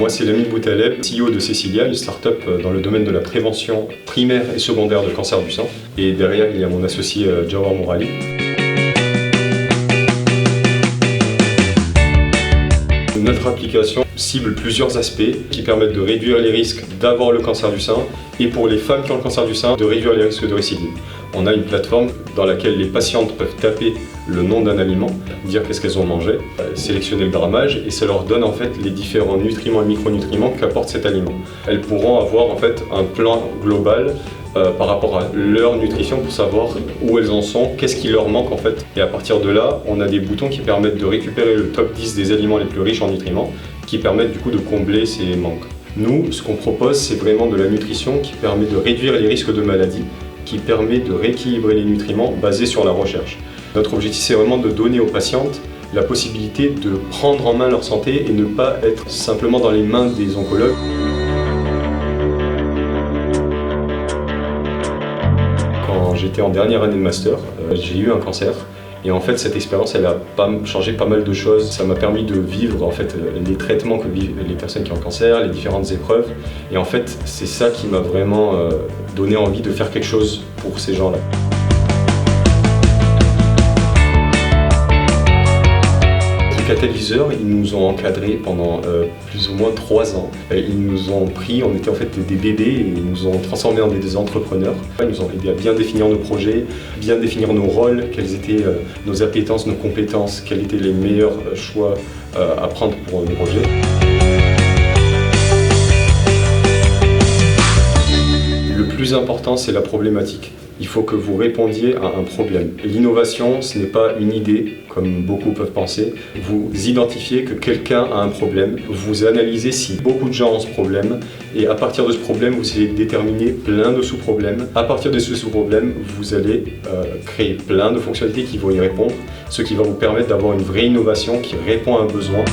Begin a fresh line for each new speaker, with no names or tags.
Moi, c'est Lamine Boutaleb, CEO de Cecilia, une start-up dans le domaine de la prévention primaire et secondaire de cancer du sein. Et derrière, il y a mon associé Jawar Mourali. Notre application cible plusieurs aspects qui permettent de réduire les risques d'avoir le cancer du sein et pour les femmes qui ont le cancer du sein, de réduire les risques de récidive. On a une plateforme dans laquelle les patientes peuvent taper le nom d'un aliment, dire qu'est-ce qu'elles ont mangé, sélectionner le grammage et ça leur donne en fait les différents nutriments et micronutriments qu'apporte cet aliment. Elles pourront avoir en fait un plan global par rapport à leur nutrition pour savoir où elles en sont, qu'est-ce qui leur manque en fait. Et à partir de là, on a des boutons qui permettent de récupérer le top 10 des aliments les plus riches en nutriments, qui permettent du coup de combler ces manques. Nous, ce qu'on propose, c'est vraiment de la nutrition qui permet de réduire les risques de maladies, qui permet de rééquilibrer les nutriments basés sur la recherche. Notre objectif, c'est vraiment de donner aux patientes la possibilité de prendre en main leur santé et ne pas être simplement dans les mains des oncologues. Quand j'étais en dernière année de master, j'ai eu un cancer. Et en fait, cette expérience, elle a changé pas mal de choses. Ça m'a permis de vivre en fait les traitements que vivent les personnes qui ont le cancer, les différentes épreuves. Et en fait, c'est ça qui m'a vraiment donné envie de faire quelque chose pour ces gens-là. Les catalyseurs, ils nous ont encadrés pendant plus ou moins 3 ans. Ils nous ont pris, on était en fait des bébés et ils nous ont transformés en des entrepreneurs. Ils nous ont aidé à bien définir nos projets, bien définir nos rôles, quelles étaient nos appétences, nos compétences, quels étaient les meilleurs choix à prendre pour nos projets. Le plus important, c'est la problématique. Il faut que vous répondiez à un problème. L'innovation, ce n'est pas une idée, comme beaucoup peuvent penser. Vous identifiez que quelqu'un a un problème, vous analysez si beaucoup de gens ont ce problème, et à partir de ce problème, vous allez déterminer plein de sous-problèmes. À partir de ce sous-problème, vous allez créer plein de fonctionnalités qui vont y répondre, ce qui va vous permettre d'avoir une vraie innovation qui répond à un besoin.